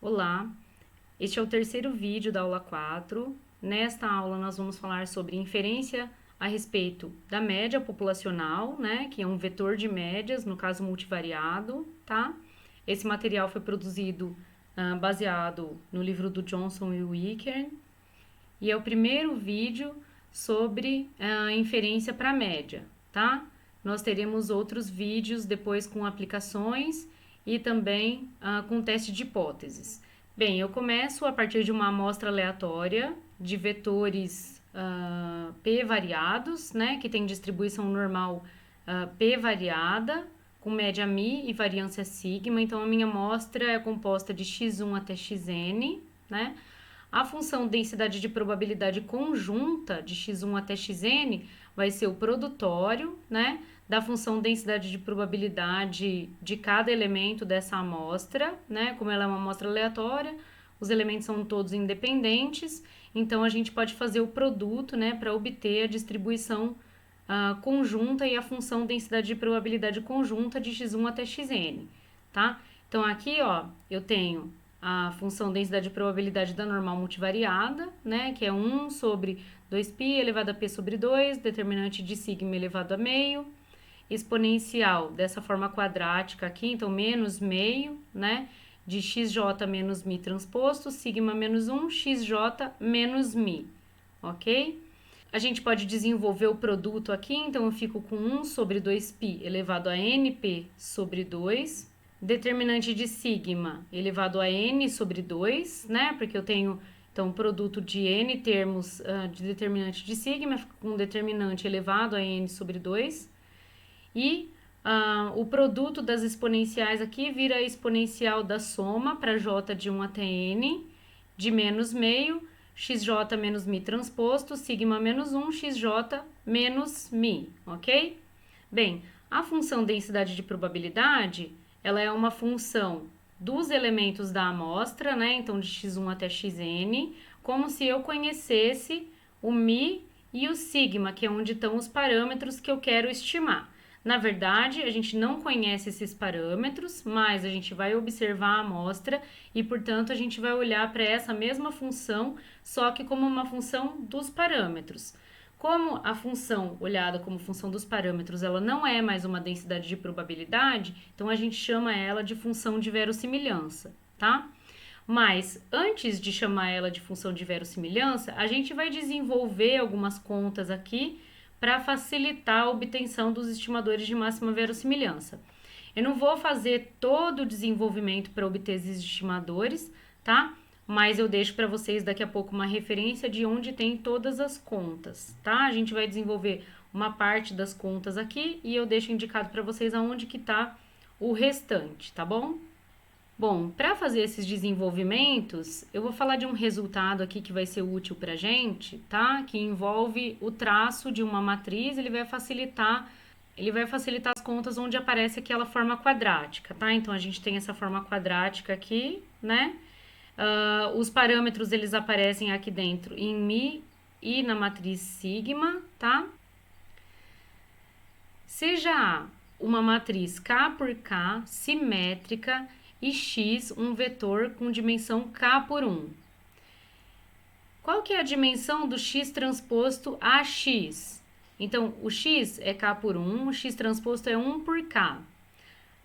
Olá, este é o terceiro vídeo da aula 4. Nesta aula nós vamos falar sobre inferência a respeito da média populacional, né, que é um vetor de médias, no caso multivariado, tá? Esse material foi produzido baseado no livro do Johnson e Wickern, e é o primeiro vídeo sobre inferência para média, tá? Nós teremos outros vídeos depois com aplicações e também com teste de hipóteses. Bem, eu começo a partir de uma amostra aleatória de vetores p variados, né, que tem distribuição normal p variada, com média μ e variância sigma. Então, a minha amostra é composta de x1 até xn, né? A função densidade de probabilidade conjunta de x1 até xn vai ser o produtório, né, da função densidade de probabilidade de cada elemento dessa amostra, né? Como ela é uma amostra aleatória, os elementos são todos independentes, então a gente pode fazer o produto, né, para obter a distribuição conjunta e a função densidade de probabilidade conjunta de x1 até xn, tá? Então aqui, ó, eu tenho a função densidade de probabilidade da normal multivariada, né, que é 1 sobre 2π elevado a p sobre 2, determinante de sigma elevado a meio, exponencial dessa forma quadrática aqui, então menos meio, né, de xj menos μ transposto, sigma menos 1, xj menos μ, ok? A gente pode desenvolver o produto aqui, então eu fico com 1 sobre 2π elevado a np sobre 2, determinante de sigma elevado a n sobre 2, né? Porque eu tenho, então, produto de n termos de determinante de sigma, fica com determinante elevado a n sobre 2. E o produto das exponenciais aqui vira a exponencial da soma para j de 1 até n, de menos meio, xj menos μ transposto, sigma menos 1, xj menos μ, ok? Bem, a função densidade de probabilidade, ela é uma função dos elementos da amostra, né? Então, de x1 até xn, como se eu conhecesse o μ e o sigma, que é onde estão os parâmetros que eu quero estimar. Na verdade, a gente não conhece esses parâmetros, mas a gente vai observar a amostra e, portanto, a gente vai olhar para essa mesma função, só que como uma função dos parâmetros. Como a função olhada como função dos parâmetros, ela não é mais uma densidade de probabilidade, então a gente chama ela de função de verossimilhança, tá? Mas antes de chamar ela de função de verossimilhança, a gente vai desenvolver algumas contas aqui para facilitar a obtenção dos estimadores de máxima verossimilhança. Eu não vou fazer todo o desenvolvimento para obter esses estimadores, tá? Mas eu deixo para vocês daqui a pouco uma referência de onde tem todas as contas, tá? A gente vai desenvolver uma parte das contas aqui e eu deixo indicado para vocês aonde que tá o restante, tá bom? Bom, para fazer esses desenvolvimentos, eu vou falar de um resultado aqui que vai ser útil para a gente, tá? Que envolve o traço de uma matriz, ele vai facilitar as contas onde aparece aquela forma quadrática, tá? Então, a gente tem essa forma quadrática aqui, né? Os parâmetros, eles aparecem aqui dentro em μ e na matriz sigma, tá? Seja A uma matriz K por K, simétrica, e X um vetor com dimensão K por 1. Qual que é a dimensão do X transposto a X? Então, o X é K por 1, o X transposto é 1 por K.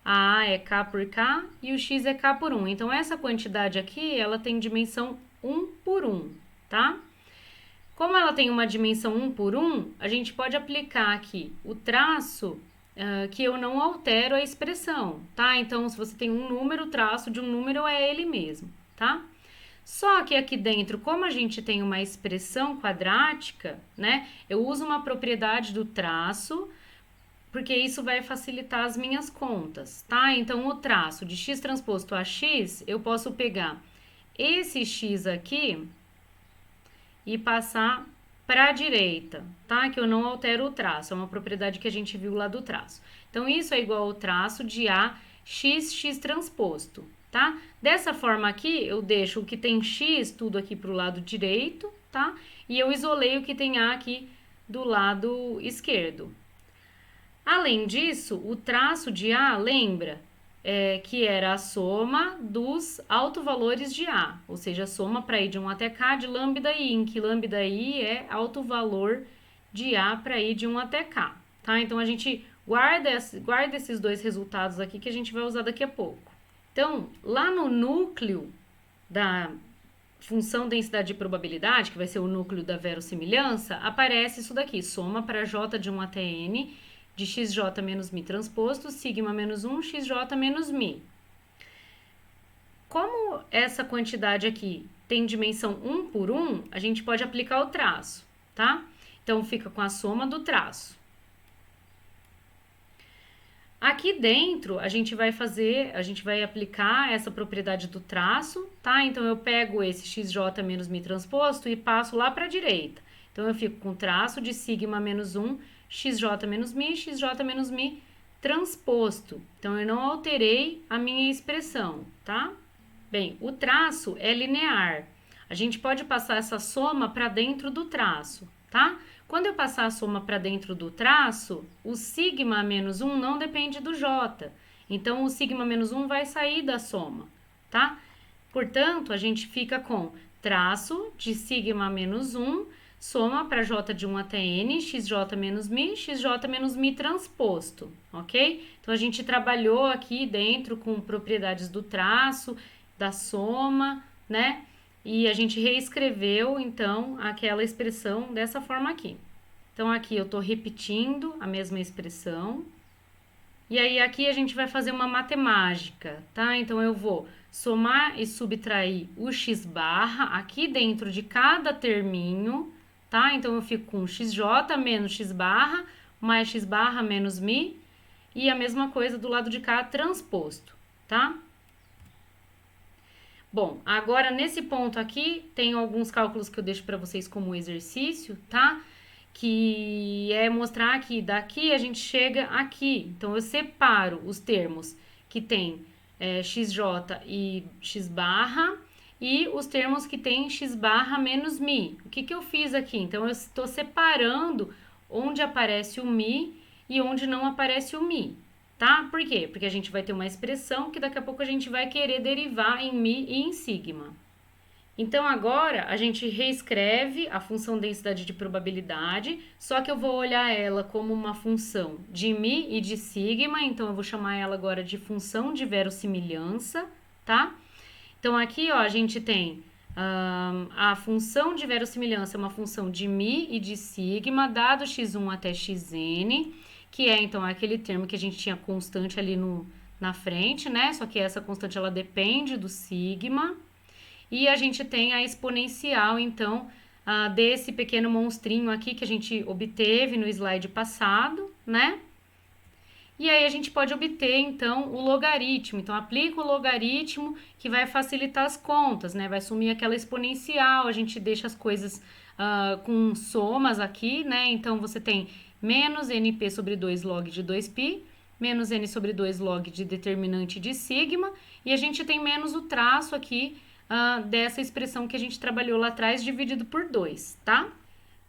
A é K por K e o X é K por 1. Então, essa quantidade aqui, ela tem dimensão 1 por 1, tá? Como ela tem uma dimensão 1 por 1, a gente pode aplicar aqui o traço que eu não altero a expressão, tá? Então, se você tem um número, o traço de um número é ele mesmo, tá? Só que aqui dentro, como a gente tem uma expressão quadrática, né? Eu uso uma propriedade do traço, porque isso vai facilitar as minhas contas, tá? Então, o traço de x transposto a x, eu posso pegar esse x aqui e passar para a direita, tá? Que eu não altero o traço, é uma propriedade que a gente viu lá do traço. Então, isso é igual ao traço de A x transposto, tá? Dessa forma aqui, eu deixo o que tem x tudo aqui para o lado direito, tá? E eu isolei o que tem A aqui do lado esquerdo. Além disso, o traço de A, lembra? que era a soma dos autovalores de A, ou seja, a soma para I de 1 até K de lambda I, em que lambda I é autovalor de A para I de 1 até K, tá? Então, a gente guarda esses dois resultados aqui que a gente vai usar daqui a pouco. Então, lá no núcleo da função densidade de probabilidade, que vai ser o núcleo da verossimilhança, aparece isso daqui, soma para J de 1 até N, de xj menos mi transposto, sigma menos 1, xj menos mi. Como essa quantidade aqui tem dimensão 1 por 1, a gente pode aplicar o traço, tá? Então, fica com a soma do traço. Aqui dentro, a gente vai aplicar essa propriedade do traço, tá? Então, eu pego esse xj menos mi transposto e passo lá para a direita. Então, eu fico com traço de sigma menos 1, xj menos mi transposto. Então, eu não alterei a minha expressão, tá? Bem, o traço é linear. A gente pode passar essa soma para dentro do traço, tá? Quando eu passar a soma para dentro do traço, o sigma menos 1 não depende do j. Então, o sigma menos 1 vai sair da soma, tá? Portanto, a gente fica com traço de sigma menos 1, soma para j de 1 até n, xj menos mi transposto, ok? Então, a gente trabalhou aqui dentro com propriedades do traço, da soma, né? E a gente reescreveu, então, aquela expressão dessa forma aqui. Então, aqui eu estou repetindo a mesma expressão. E aí, aqui a gente vai fazer uma matemática, tá? Então, eu vou somar e subtrair o x barra aqui dentro de cada terminho, tá? Então, eu fico com xj menos x barra, mais x barra menos mi, e a mesma coisa do lado de cá, transposto, tá? Bom, agora nesse ponto aqui, tem alguns cálculos que eu deixo para vocês como exercício, tá? Que é mostrar que daqui a gente chega aqui. Então, eu separo os termos que tem xj e x barra, e os termos que tem x barra menos mi. O que eu fiz aqui? Então, eu estou separando onde aparece o mi e onde não aparece o mi, tá? Por quê? Porque a gente vai ter uma expressão que daqui a pouco a gente vai querer derivar em mi e em sigma. Então, agora, a gente reescreve a função densidade de probabilidade, só que eu vou olhar ela como uma função de mi e de sigma, então eu vou chamar ela agora de função de verossimilhança, tá? Então, aqui, ó, a gente tem a função de verossimilhança, é uma função de mi e de sigma, dado x1 até xn, que é, então, aquele termo que a gente tinha constante ali na frente, né? Só que essa constante, ela depende do sigma. E a gente tem a exponencial, então, desse pequeno monstrinho aqui que a gente obteve no slide passado, né? E aí, a gente pode obter, então, o logaritmo. Então, aplica o logaritmo que vai facilitar as contas, né? Vai sumir aquela exponencial, a gente deixa as coisas com somas aqui, né? Então, você tem menos np sobre 2 log de 2π, menos n sobre 2 log de determinante de sigma, e a gente tem menos o traço aqui dessa expressão que a gente trabalhou lá atrás, dividido por 2, tá?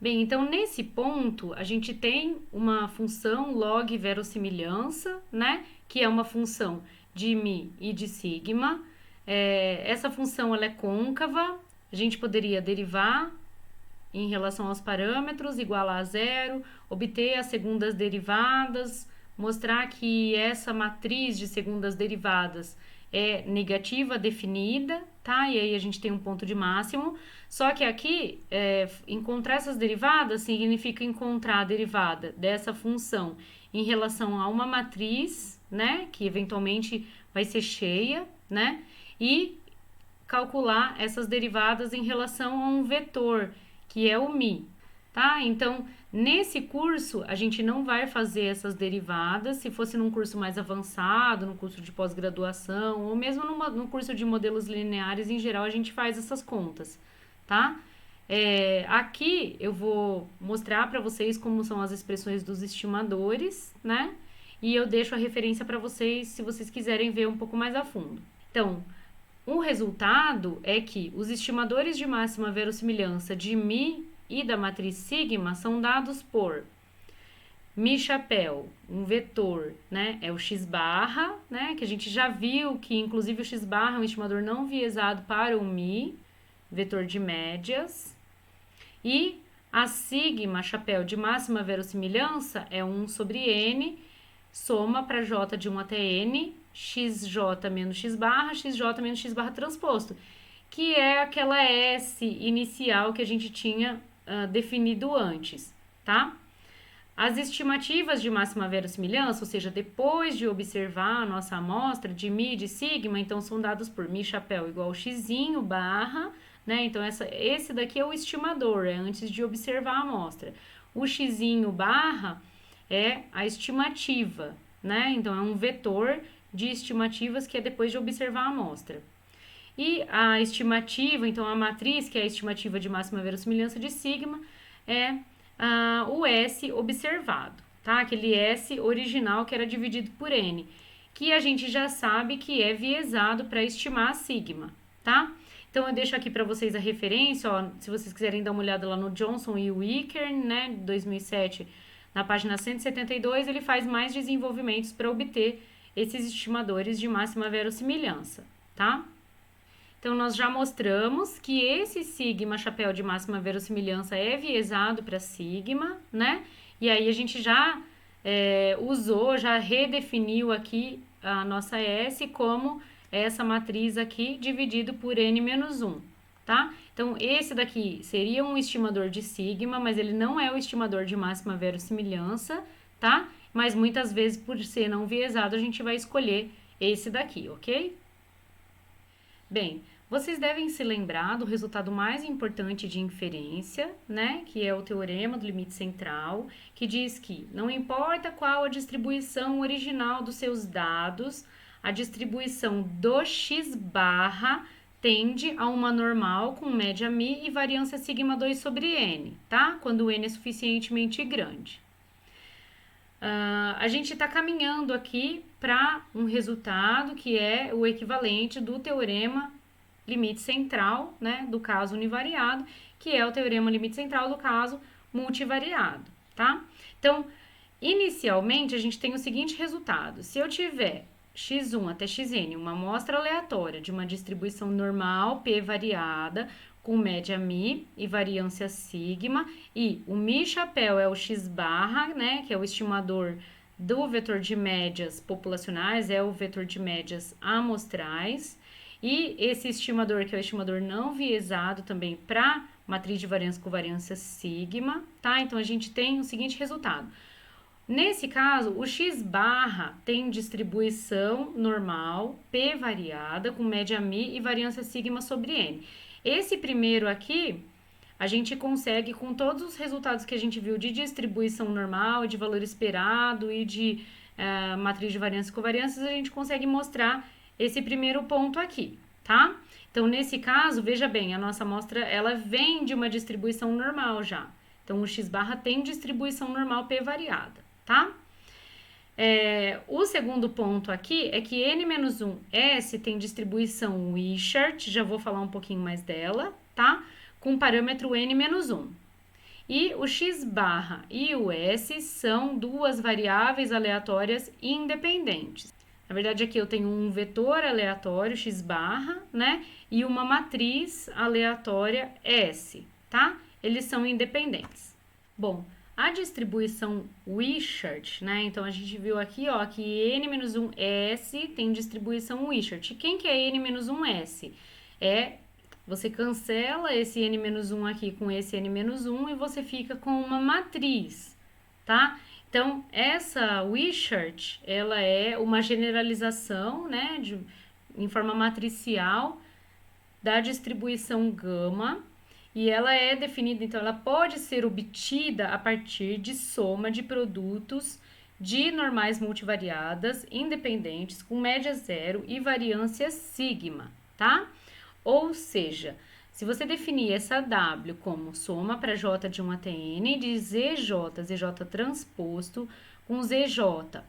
Bem, então, nesse ponto, a gente tem uma função log verossimilhança, né? Que é uma função de mi e de sigma. Essa função, ela é côncava, a gente poderia derivar em relação aos parâmetros, igualar a zero, obter as segundas derivadas, mostrar que essa matriz de segundas derivadas é negativa definida, tá? E aí a gente tem um ponto de máximo. Só que aqui, encontrar essas derivadas significa encontrar a derivada dessa função em relação a uma matriz, né? Que eventualmente vai ser cheia, né? E calcular essas derivadas em relação a um vetor, que é o mi, tá? Então, nesse curso, a gente não vai fazer essas derivadas. Se fosse num curso mais avançado, num curso de pós-graduação, ou mesmo num curso de modelos lineares, em geral, a gente faz essas contas, tá? Aqui eu vou mostrar para vocês como são as expressões dos estimadores, né? E eu deixo a referência para vocês, se vocês quiserem ver um pouco mais a fundo. Então, o resultado é que os estimadores de máxima verossimilhança de mi e da matriz sigma são dados por Mi chapéu, um vetor, né? É o x barra, né? Que a gente já viu que, inclusive, o x barra é um estimador não viesado para o mi, vetor de médias. E a sigma, chapéu de máxima verossimilhança, é 1 sobre n, soma para j de 1 até n, xj menos x barra menos x barra transposto, que é aquela S inicial que a gente tinha definido antes, tá? As estimativas de máxima verossimilhança, ou seja, depois de observar a nossa amostra de mi e de sigma, então são dados por mi chapéu igual x barra, né? Então esse daqui é o estimador, é antes de observar a amostra. O x barra é a estimativa, né? Então é um vetor de estimativas que é depois de observar a amostra. E a estimativa, então a matriz, que é a estimativa de máxima verossimilhança de sigma, é o S observado, tá? Aquele S original que era dividido por N, que a gente já sabe que é viesado para estimar a sigma, tá? Então eu deixo aqui para vocês a referência, ó, se vocês quiserem dar uma olhada lá no Johnson e Wicker, né, 2007, na página 172, ele faz mais desenvolvimentos para obter esses estimadores de máxima verossimilhança, tá? Então, nós já mostramos que esse sigma chapéu de máxima verossimilhança é viesado para sigma, né? E aí a gente já já redefiniu aqui a nossa S como essa matriz aqui dividido por n-1, tá? Então, esse daqui seria um estimador de sigma, mas ele não é o estimador de máxima verossimilhança, tá? Mas muitas vezes, por ser não viesado, a gente vai escolher esse daqui, ok? Bem, vocês devem se lembrar do resultado mais importante de inferência, né? Que é o teorema do limite central, que diz que não importa qual a distribuição original dos seus dados, a distribuição do x barra tende a uma normal com média mi e variância sigma 2 sobre n, tá? Quando o n é suficientemente grande. A gente está caminhando aqui para um resultado que é o equivalente do teorema limite central, né, do caso univariado, que é o teorema limite central do caso multivariado, tá? Então, inicialmente, a gente tem o seguinte resultado. Se eu tiver x1 até xn, uma amostra aleatória de uma distribuição normal p variada, com média mi e variância sigma, e o mi chapéu é o x barra, né, que é o estimador do vetor de médias populacionais, é o vetor de médias amostrais, e esse estimador, que é o estimador não viesado também para matriz de variância com variância sigma, tá? Então, a gente tem o seguinte resultado. Nesse caso, o x barra tem distribuição normal, p variada, com média mi e variância sigma sobre n. Esse primeiro aqui, a gente consegue, com todos os resultados que a gente viu de distribuição normal, de valor esperado e de matriz de variância e covariâncias, a gente consegue mostrar esse primeiro ponto aqui, tá? Então, nesse caso, veja bem, a nossa amostra, ela vem de uma distribuição normal já. Então, o x barra tem distribuição normal p variada, tá? O segundo ponto aqui é que n-1s tem distribuição Wishart, já vou falar um pouquinho mais dela, tá? Com parâmetro n-1. E o x barra e o s são duas variáveis aleatórias independentes. Na verdade, aqui eu tenho um vetor aleatório, x barra, né? E uma matriz aleatória S, tá? Eles são independentes. Bom, a distribuição Wishart, né? Então, a gente viu aqui, ó, que n-1s tem distribuição Wishart. Quem que é n-1s? Você cancela esse n-1 aqui com esse n-1 e você fica com uma matriz, tá? Então, essa Wishart, ela é uma generalização, né, em forma matricial da distribuição gama, e ela é definida, então, ela pode ser obtida a partir de soma de produtos de normais multivariadas independentes com média zero e variância sigma, tá? Ou seja, se você definir essa W como soma para J de 1 até N de ZJ transposto com ZJ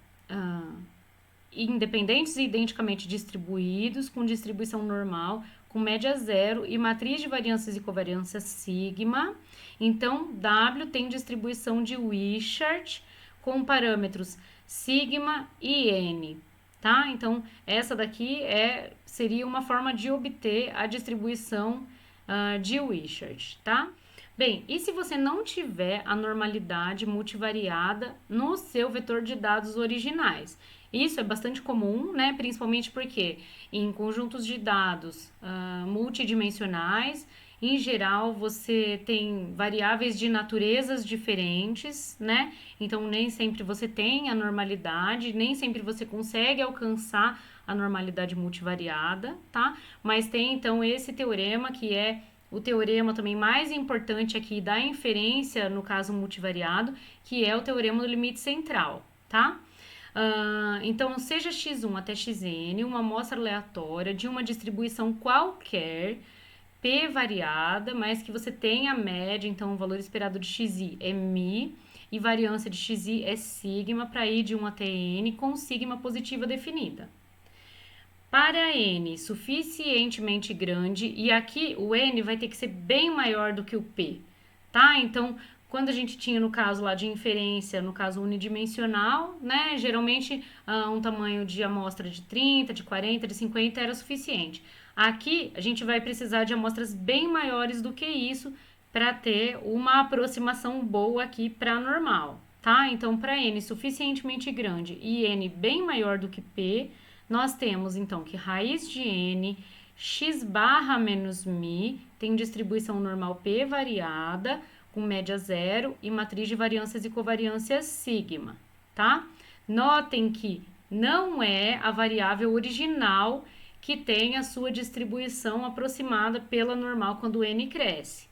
independentes e identicamente distribuídos com distribuição normal com média zero e matriz de variâncias e covariância sigma, então W tem distribuição de Wishart com parâmetros sigma e n, tá? Então, essa daqui seria uma forma de obter a distribuição de Wishart, tá? Bem, e se você não tiver a normalidade multivariada no seu vetor de dados originais? Isso é bastante comum, né? Principalmente porque em conjuntos de dados multidimensionais, em geral, você tem variáveis de naturezas diferentes, né? Então, nem sempre você tem a normalidade, nem sempre você consegue alcançar a normalidade multivariada, tá? Mas tem, então, esse teorema que é o teorema também mais importante aqui da inferência no caso multivariado, que é o teorema do limite central, tá? Então, seja x1 até xn, uma amostra aleatória de uma distribuição qualquer, p variada, mas que você tenha a média, então o valor esperado de xi é mi, e variância de xi é sigma, para ir de 1 até n, com sigma positiva definida. Para n suficientemente grande, e aqui o n vai ter que ser bem maior do que o p, tá? Então, quando a gente tinha no caso lá de inferência, no caso unidimensional, né? Geralmente um tamanho de amostra de 30, de 40, de 50 era suficiente. Aqui a gente vai precisar de amostras bem maiores do que isso para ter uma aproximação boa aqui para normal, tá? Então, para n suficientemente grande e n bem maior do que p, nós temos então que raiz de n x barra menos mi tem distribuição normal p variada, com média zero e matriz de variâncias e covariâncias sigma, tá? Notem que não é a variável original que tem a sua distribuição aproximada pela normal quando n cresce.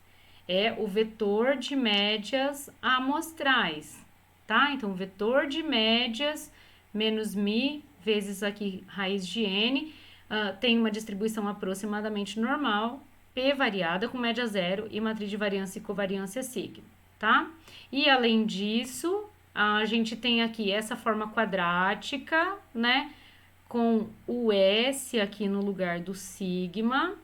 É o vetor de médias amostrais, tá? Então, vetor de médias menos mi vezes aqui raiz de n tem uma distribuição aproximadamente normal, p variada com média zero e matriz de variância e covariância sigma, tá? E além disso, a gente tem aqui essa forma quadrática, né? Com o S aqui no lugar do sigma,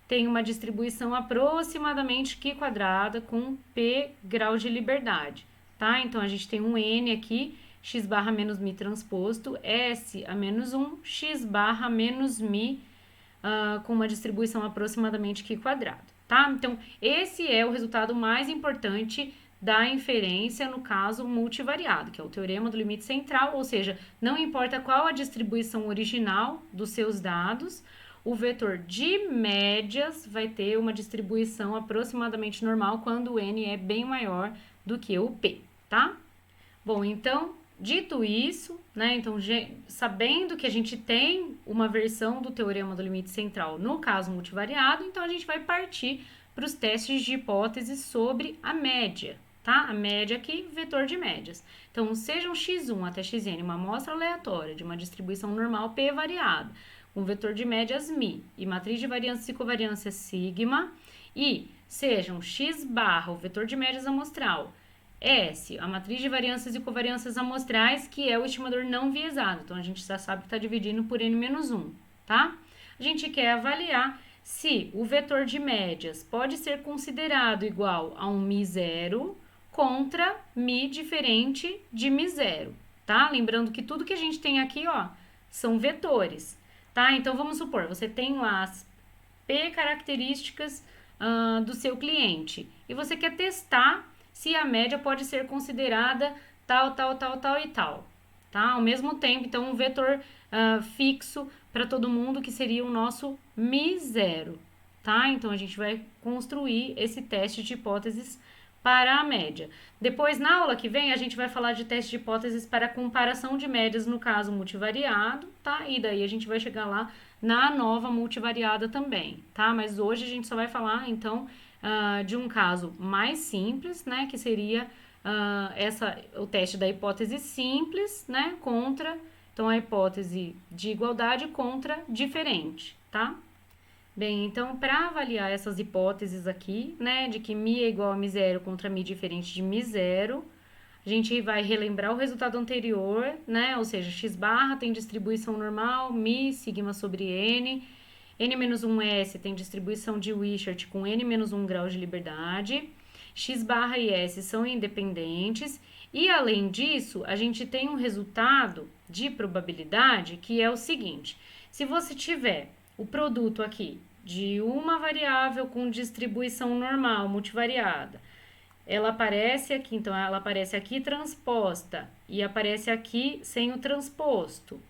tem uma distribuição aproximadamente Q quadrada com P graus de liberdade, tá? Então, a gente tem um N aqui, x barra menos mi transposto, S a menos 1, x barra menos mi, com uma distribuição aproximadamente Q quadrado, tá? Então, esse é o resultado mais importante da inferência no caso multivariado, que é o teorema do limite central, ou seja, não importa qual a distribuição original dos seus dados, o vetor de médias vai ter uma distribuição aproximadamente normal quando o n é bem maior do que o p, tá? Bom, então, dito isso, né, então, sabendo que a gente tem uma versão do teorema do limite central no caso multivariado, então a gente vai partir para os testes de hipótese sobre a média, tá? A média aqui, vetor de médias. Então, sejam x1 até xn uma amostra aleatória de uma distribuição normal p variada, com vetor de médias mi e matriz de variância e covariância sigma, e sejam x barra, o vetor de médias amostral, S, a matriz de variâncias e covariâncias amostrais, que é o estimador não viesado. Então, a gente já sabe que está dividindo por n-1, tá? A gente quer avaliar se o vetor de médias pode ser considerado igual a um mi zero contra mi diferente de mi zero, tá? Lembrando que tudo que a gente tem aqui, ó, são vetores, tá? Então, vamos supor, você tem lá as P características do seu cliente e você quer testar se a média pode ser considerada tal, e tal, tá? Ao mesmo tempo, então, um vetor fixo para todo mundo, que seria o nosso mi zero, tá? Então, a gente vai construir esse teste de hipóteses para a média. Depois, na aula que vem, a gente vai falar de teste de hipóteses para comparação de médias no caso multivariado, tá? E daí a gente vai chegar lá na nova multivariada também, tá? Mas hoje a gente só vai falar, então, de um caso mais simples, né, que seria o teste da hipótese simples, né, contra, então, a hipótese de igualdade contra diferente, tá? Bem, então, para avaliar essas hipóteses aqui, né, de que mi é igual a mi zero contra mi diferente de mi zero, a gente vai relembrar o resultado anterior, né, ou seja, x barra tem distribuição normal, mi, sigma sobre n, n-1s tem distribuição de Wishart com n-1 grau de liberdade. X barra e S são independentes e, além disso, a gente tem um resultado de probabilidade que é o seguinte: se você tiver o produto aqui de uma variável com distribuição normal multivariada, ela aparece aqui, então ela aparece aqui transposta e aparece aqui sem o transposto.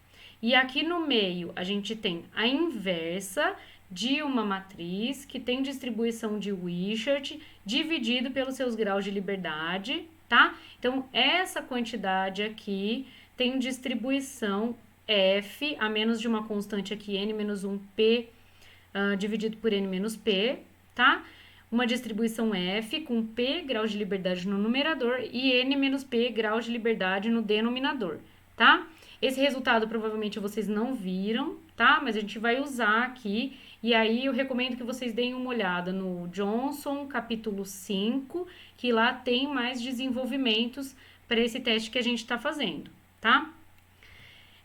E aqui no meio a gente tem a inversa de uma matriz que tem distribuição de Wishart dividido pelos seus graus de liberdade, tá? Então, essa quantidade aqui tem distribuição F, a menos de uma constante aqui, n menos 1 P, dividido por n menos P, tá? Uma distribuição F com P graus de liberdade no numerador e n menos P graus de liberdade no denominador, tá? Esse resultado provavelmente vocês não viram, tá? Mas a gente vai usar aqui. E aí eu recomendo que vocês deem uma olhada no Johnson, capítulo 5, que lá tem mais desenvolvimentos para esse teste que a gente está fazendo, tá?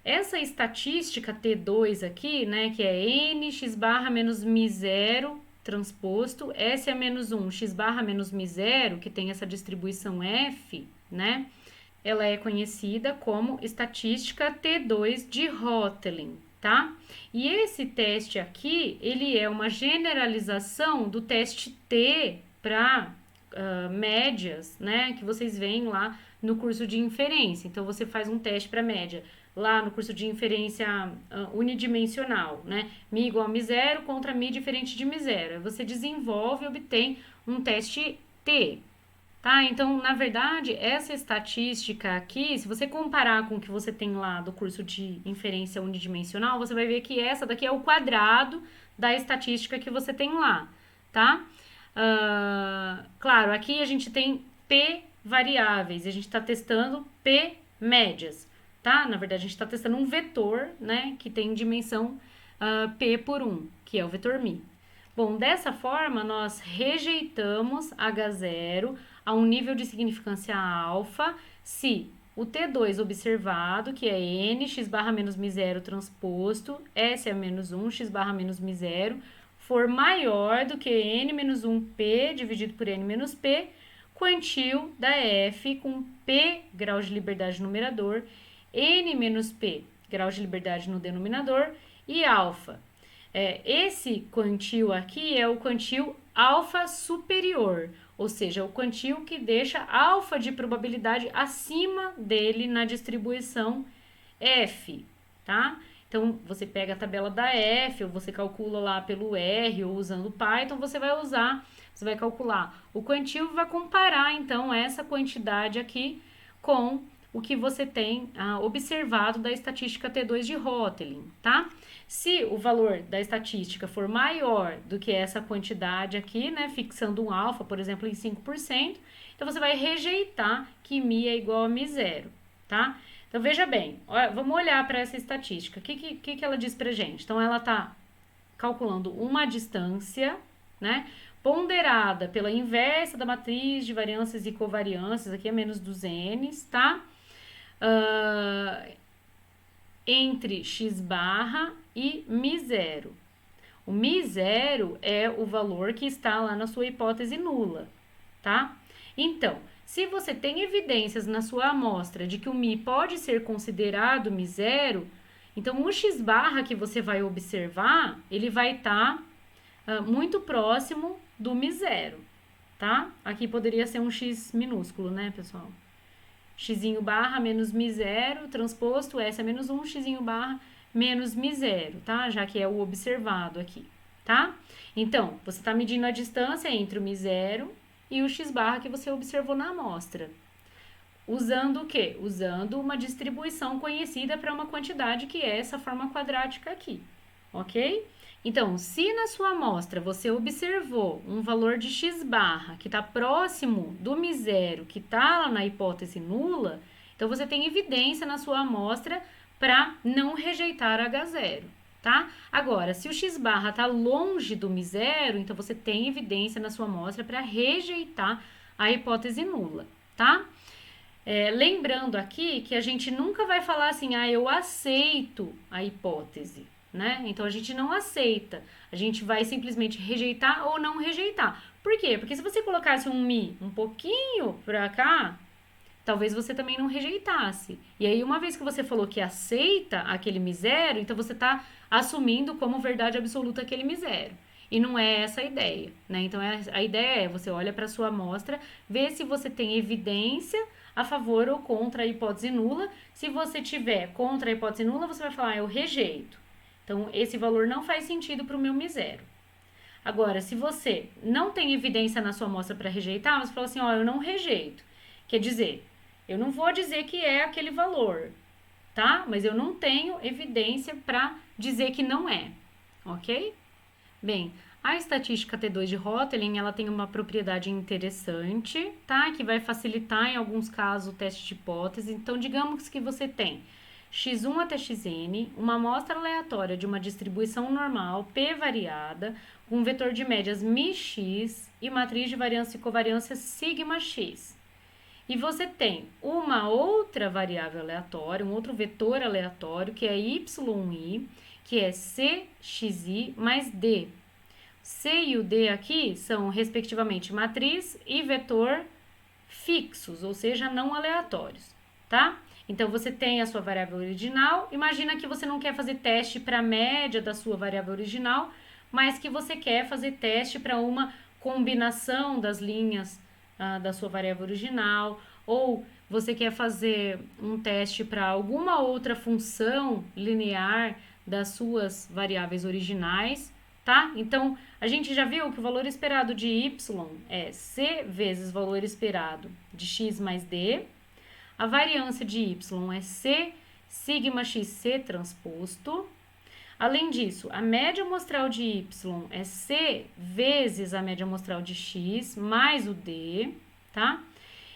Essa estatística T2 aqui, né, que é N, X barra menos Mi0 transposto, S é menos 1, X barra menos Mi0, que tem essa distribuição F, né? Ela é conhecida como estatística T2 de Hotelling, tá? E esse teste aqui, ele é uma generalização do teste T para médias, né? Que vocês veem lá no curso de inferência. Então, você faz um teste para média lá no curso de inferência unidimensional, né? Mi igual a Mi0 contra Mi diferente de Mi0. Você desenvolve e obtém um teste T, tá? Então, na verdade, essa estatística aqui, se você comparar com o que você tem lá do curso de inferência unidimensional, você vai ver que essa daqui é o quadrado da estatística que você tem lá, tá? Claro, aqui a gente tem P variáveis, e a gente está testando P médias, tá? Na verdade, a gente está testando um vetor, né, que tem dimensão P por 1, que é o vetor Mi. Bom, dessa forma, nós rejeitamos H0 a um nível de significância alfa se o T2 observado, que é N, X barra menos Mi0 transposto, S é menos 1, X barra menos Mi0, for maior do que N menos 1P dividido por N menos P, quantil da F com P graus de liberdade no numerador, N menos P graus de liberdade no denominador e alfa. Esse quantil aqui é o quantil alfa superior, ou seja, o quantil que deixa alfa de probabilidade acima dele na distribuição F, tá? Então, você pega a tabela da F, ou você calcula lá pelo R, ou usando Python, você vai calcular o quantil e vai comparar, então, essa quantidade aqui com o que você tem observado da estatística T2 de Hotelling, tá? Se o valor da estatística for maior do que essa quantidade aqui, né, fixando um alfa, por exemplo, em 5%, então você vai rejeitar que Mi é igual a Mi0, tá? Então, veja bem, vamos olhar para essa estatística. O que ela diz pra gente? Então, ela está calculando uma distância, né, ponderada pela inversa da matriz de variâncias e covariâncias, aqui é menos 2n, tá? Entre x barra e Mi0. O Mi0 é o valor que está lá na sua hipótese nula, tá? Então, se você tem evidências na sua amostra de que o Mi pode ser considerado Mi0, então o x barra que você vai observar, ele vai estar muito próximo do Mi0, tá? Aqui poderia ser um x minúsculo, né, pessoal? X'inho barra menos Mi0, transposto, S é menos 1, x'inho barra menos Mi0, tá? Já que é o observado aqui, tá? Então, você está medindo a distância entre o Mi0 e o x barra que você observou na amostra. Usando o quê? Usando uma distribuição conhecida para uma quantidade que é essa forma quadrática aqui, ok? Então, se na sua amostra você observou um valor de x barra que está próximo do Mi0, que está lá na hipótese nula, então você tem evidência na sua amostra para não rejeitar H0, tá? Agora, se o x barra está longe do Mi0, então você tem evidência na sua amostra para rejeitar a hipótese nula, tá? Lembrando aqui que a gente nunca vai falar assim, eu aceito a hipótese, né? Então a gente não aceita, a gente vai simplesmente rejeitar ou não rejeitar. Por quê? Porque se você colocasse um mi um pouquinho pra cá, talvez você também não rejeitasse. E aí, uma vez que você falou que aceita aquele mi zero, então você está assumindo como verdade absoluta aquele mi zero. E não é essa a ideia, né? Então, a ideia é você olha para sua amostra, vê se você tem evidência a favor ou contra a hipótese nula. Se você tiver contra a hipótese nula, você vai falar, eu rejeito. Então, esse valor não faz sentido para o meu mi zero. Agora, se você não tem evidência na sua amostra para rejeitar, você fala assim, ó, eu não rejeito. Quer dizer, eu não vou dizer que é aquele valor, tá? Mas eu não tenho evidência para dizer que não é, ok? Bem, a estatística T2 de Hotelling, ela tem uma propriedade interessante, tá? Que vai facilitar, em alguns casos, o teste de hipótese. Então, digamos que você tem x1 até xn, uma amostra aleatória de uma distribuição normal, p variada, com um vetor de médias μx e matriz de variância e covariância σx. E você tem uma outra variável aleatória, um outro vetor aleatório, que é yi, que é cxi mais d. C e o d aqui são, respectivamente, matriz e vetor fixos, ou seja, não aleatórios, tá? Então, você tem a sua variável original. Imagina que você não quer fazer teste para a média da sua variável original, mas que você quer fazer teste para uma combinação das linhas da sua variável original, ou você quer fazer um teste para alguma outra função linear das suas variáveis originais, tá? Então, a gente já viu que o valor esperado de y é c vezes o valor esperado de x mais d. A variância de y é c sigma xc transposto. Além disso, a média amostral de y é c vezes a média amostral de x mais o d, tá?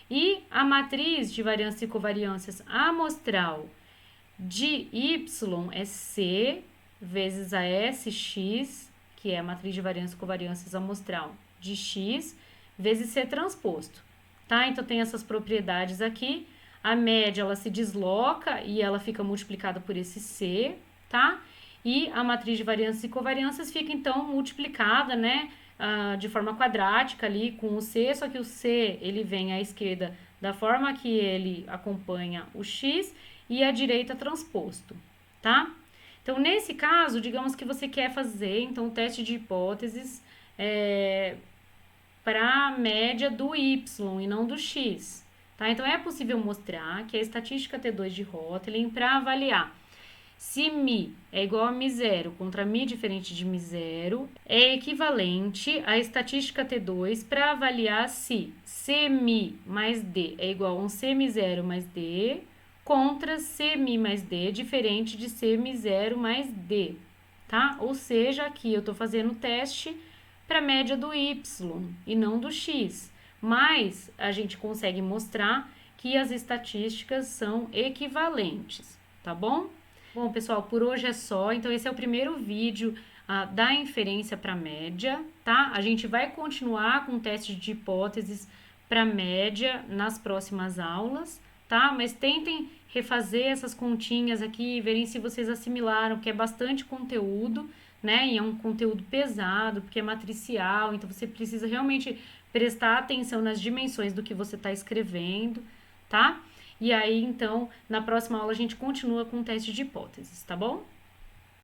E a matriz de variância e covariâncias amostral de y é c vezes a sx, que é a matriz de variância e covariâncias amostral de x, vezes c transposto, tá? Então, tem essas propriedades aqui. A média, ela se desloca e ela fica multiplicada por esse c, tá? E a matriz de variâncias e covariâncias fica, então, multiplicada, né, de forma quadrática ali com o c, só que o c, ele vem à esquerda da forma que ele acompanha o x e à direita transposto, tá? Então, nesse caso, digamos que você quer fazer, então, o teste de hipóteses para a média do y e não do x, tá? Então, é possível mostrar que a estatística T2 de Hotelling, para avaliar se mi é igual a mi zero contra mi diferente de mi zero, é equivalente à estatística T2 para avaliar se Cmi mais D é igual a um Cmi zero mais D contra Cmi mais D diferente de Cmi zero mais D, tá? Ou seja, aqui eu estou fazendo o teste para a média do y e não do x, mas a gente consegue mostrar que as estatísticas são equivalentes, tá bom? Bom, pessoal, por hoje é só. Então, esse é o primeiro vídeo da inferência para média, tá? A gente vai continuar com o teste de hipóteses para média nas próximas aulas, tá? Mas tentem refazer essas continhas aqui e verem se vocês assimilaram, que é bastante conteúdo, né? E é um conteúdo pesado, porque é matricial, então você precisa realmente prestar atenção nas dimensões do que você está escrevendo, tá? E aí, então, na próxima aula a gente continua com o teste de hipóteses, tá bom?